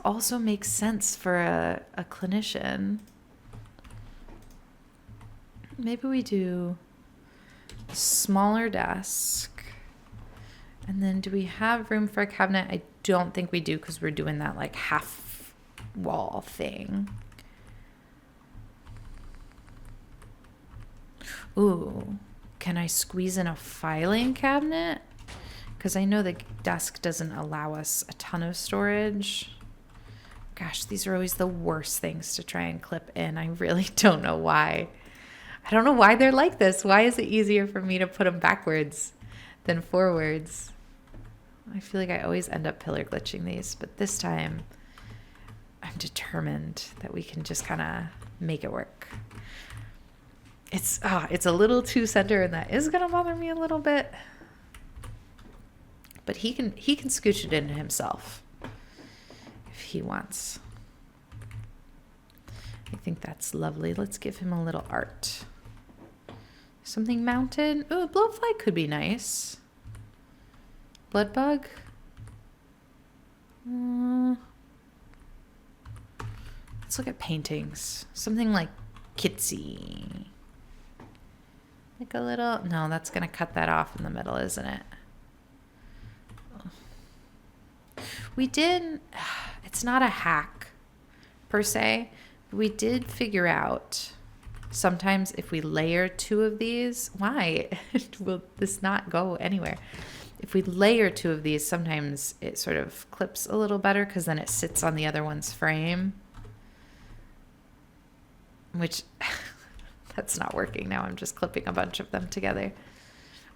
also makes sense for a clinician. Maybe we do smaller desk. And then do we have room for a cabinet? I don't think we do, because we're doing that like half wall thing. Ooh, can I squeeze in a filing cabinet? Because I know the desk doesn't allow us a ton of storage. Gosh, these are always the worst things to try and clip in. I really don't know why. I don't know why they're like this. Why is it easier for me to put them backwards than forwards? I feel like I always end up pillar glitching these, but this time I'm determined that we can just kind of make it work. It's a little too center, and that is going to bother me a little bit. But he can scooch it in himself if he wants. I think that's lovely. Let's give him a little art. Something mounted. Oh, a blowfly could be nice. Blood bug. Let's look at paintings. Something like kitsy. Like a little. No, that's going to cut that off in the middle, isn't it? We did, it's not a hack per se, but we did figure out sometimes if we layer two of these, why will this not go anywhere? If we layer 2 of these, sometimes it sort of clips a little better because then it sits on the other one's frame. Which, that's not working now. I'm just clipping a bunch of them together.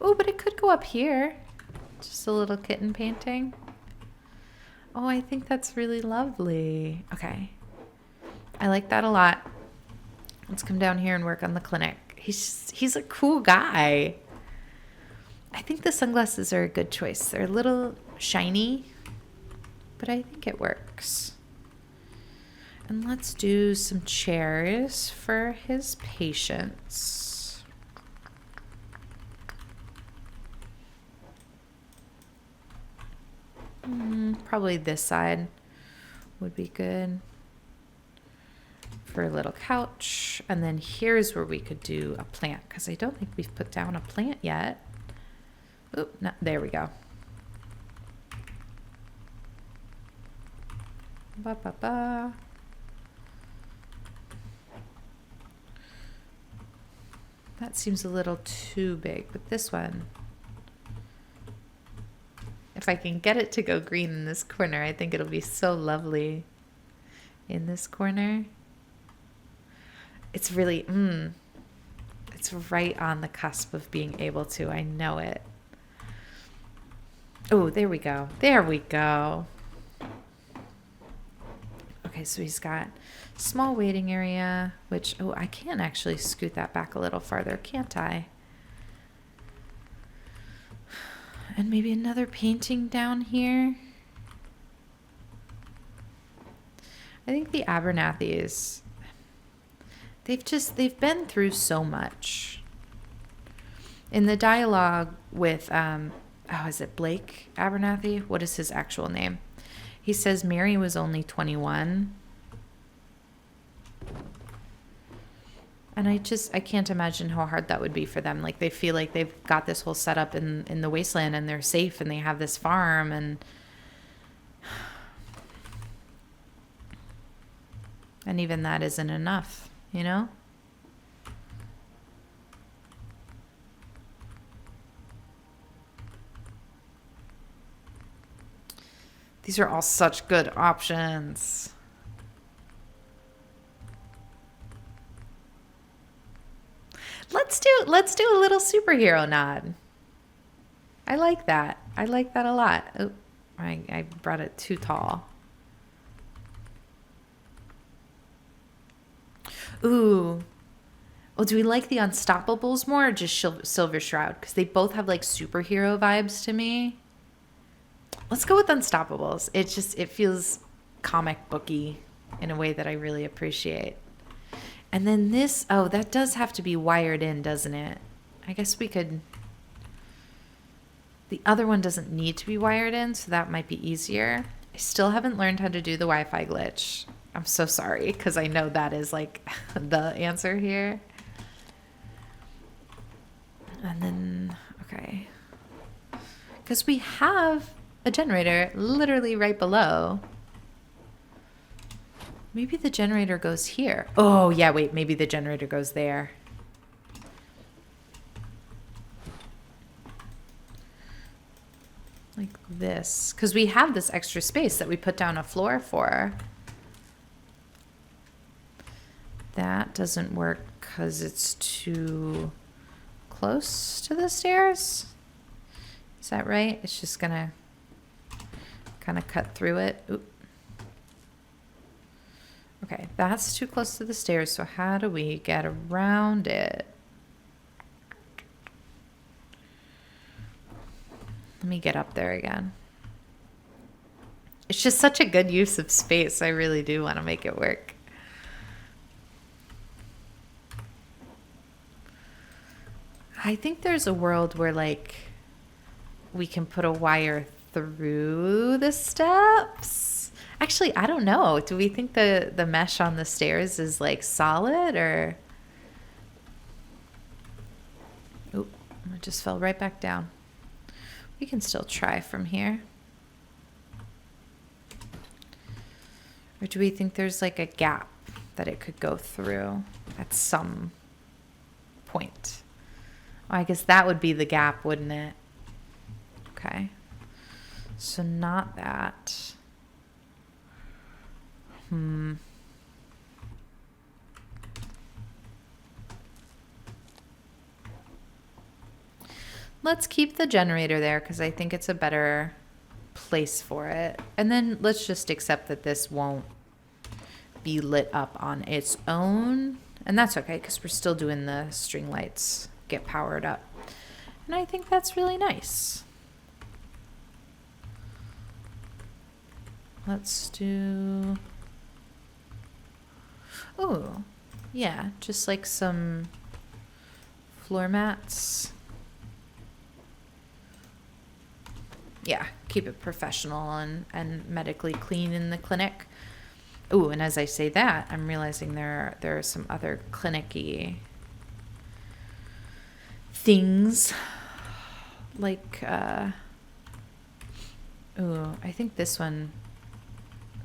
Oh, but it could go up here. Just a little kitten painting. Oh, I think that's really lovely. Okay. I like that a lot. Let's come down here and work on the clinic. He's a cool guy. I think the sunglasses are a good choice. They're a little shiny, but I think it works. And let's do some chairs for his patients. Probably this side would be good for a little couch. And then here's where we could do a plant, because I don't think we've put down a plant yet. Oop, no, there we go. Ba, ba, ba. That seems a little too big, but this one, if I can get it to go green in this corner, I think it'll be so lovely in this corner. It's really, it's right on the cusp of being able to. I know it. Oh, there we go. There we go. Okay, so he's got small waiting area, which, oh, I can actually scoot that back a little farther, can't I? And maybe another painting down here. I think the Abernathys, they've been through so much. In the dialogue with, is it Blake Abernathy? What is his actual name? He says Mary was only 21. And I can't imagine how hard that would be for them. Like, they feel like they've got this whole setup in the wasteland and they're safe and they have this farm and even that isn't enough, you know? These are all such good options. Let's do a little superhero nod. I like that. I like that a lot. Oh, I brought it too tall. Ooh. Well, do we like the Unstoppables more or just Silver Shroud? Because they both have like superhero vibes to me. Let's go with Unstoppables. It feels comic booky in a way that I really appreciate. And then this, oh, that does have to be wired in, doesn't it? I guess we could, the other one doesn't need to be wired in, so that might be easier. I still haven't learned how to do the Wi-Fi glitch. I'm so sorry, because I know that is like the answer here. And then, okay. Because we have a generator literally right below. Maybe the generator goes here. Oh, yeah, wait, maybe the generator goes there. Like this. Because we have this extra space that we put down a floor for. That doesn't work because it's too close to the stairs. Is that right? It's just going to kind of cut through it. Oop. Okay, that's too close to the stairs, so how do we get around it? Let me get up there again. It's just such a good use of space. I really do want to make it work. I think there's a world where, like, we can put a wire through the steps. Actually, I don't know. Do we think the mesh on the stairs is like solid or? Oop, it just fell right back down. We can still try from here. Or do we think there's like a gap that it could go through at some point? Oh, I guess that would be the gap, wouldn't it? Okay. So not that. Let's keep the generator there because I think it's a better place for it. And then let's just accept that this won't be lit up on its own. And that's okay because we're still doing the string lights get powered up. And I think that's really nice. Let's do... Oh, yeah, just like some floor mats. Yeah, keep it professional and medically clean in the clinic. Oh, and as I say that, I'm realizing there are some other clinic-y things. Like, I think this one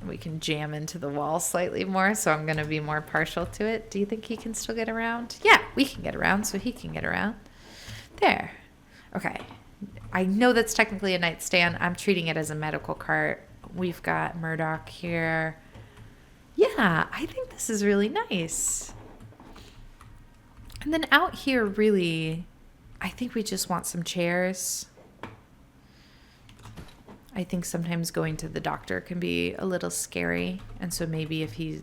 we can jam into the wall slightly more, so I'm going to be more partial to it. Do you think he can still get around? Yeah, we can get around, so he can get around. There. Okay. I know that's technically a nightstand. I'm treating it as a medical cart. We've got Murdoch here. Yeah, I think this is really nice. And then out here, really, I think we just want some chairs. I think sometimes going to the doctor can be a little scary. And so maybe if he's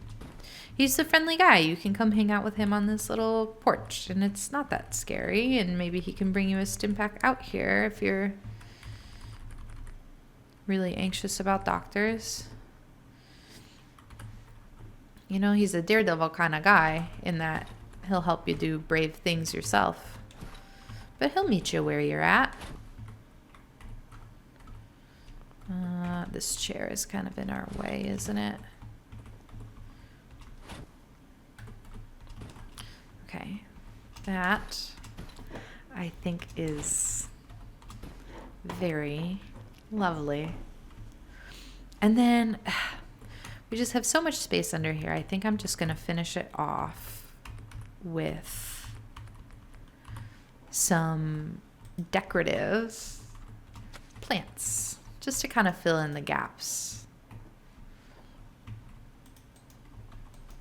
the friendly guy, you can come hang out with him on this little porch and it's not that scary. And maybe he can bring you a stim pack out here if you're really anxious about doctors. You know, he's a daredevil kind of guy in that he'll help you do brave things yourself. But he'll meet you where you're at. This chair is kind of in our way, isn't it? Okay. That, I think, is very lovely. And then we just have so much space under here. I think I'm just going to finish it off with some decorative plants just to kind of fill in the gaps.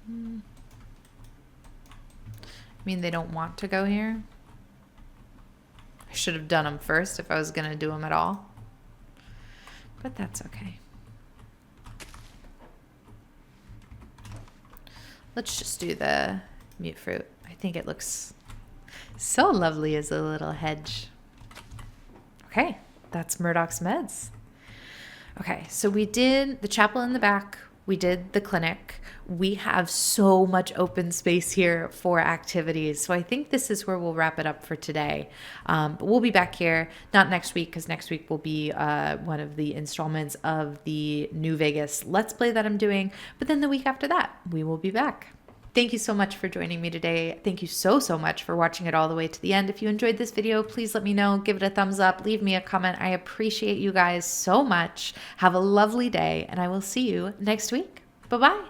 I mean, they don't want to go here. I should have done them first if I was going to do them at all. But that's okay. Let's just do the mute fruit. I think it looks so lovely as a little hedge. Okay, that's Murdoch's meds. Okay, so we did the chapel in the back. We did the clinic. We have so much open space here for activities. So I think this is where we'll wrap it up for today. But we'll be back here, not next week, because next week will be one of the installments of the New Vegas Let's Play that I'm doing. But then the week after that, we will be back. Thank you so much for joining me today. Thank you so much for watching it all the way to the end. If you enjoyed this video, please let me know. Give it a thumbs up. Leave me a comment. I appreciate you guys so much. Have a lovely day, and I will see you next week. Bye-bye.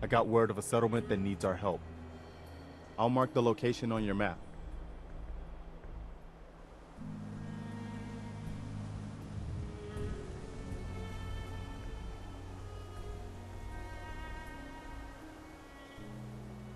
I got word of a settlement that needs our help. I'll mark the location on your map.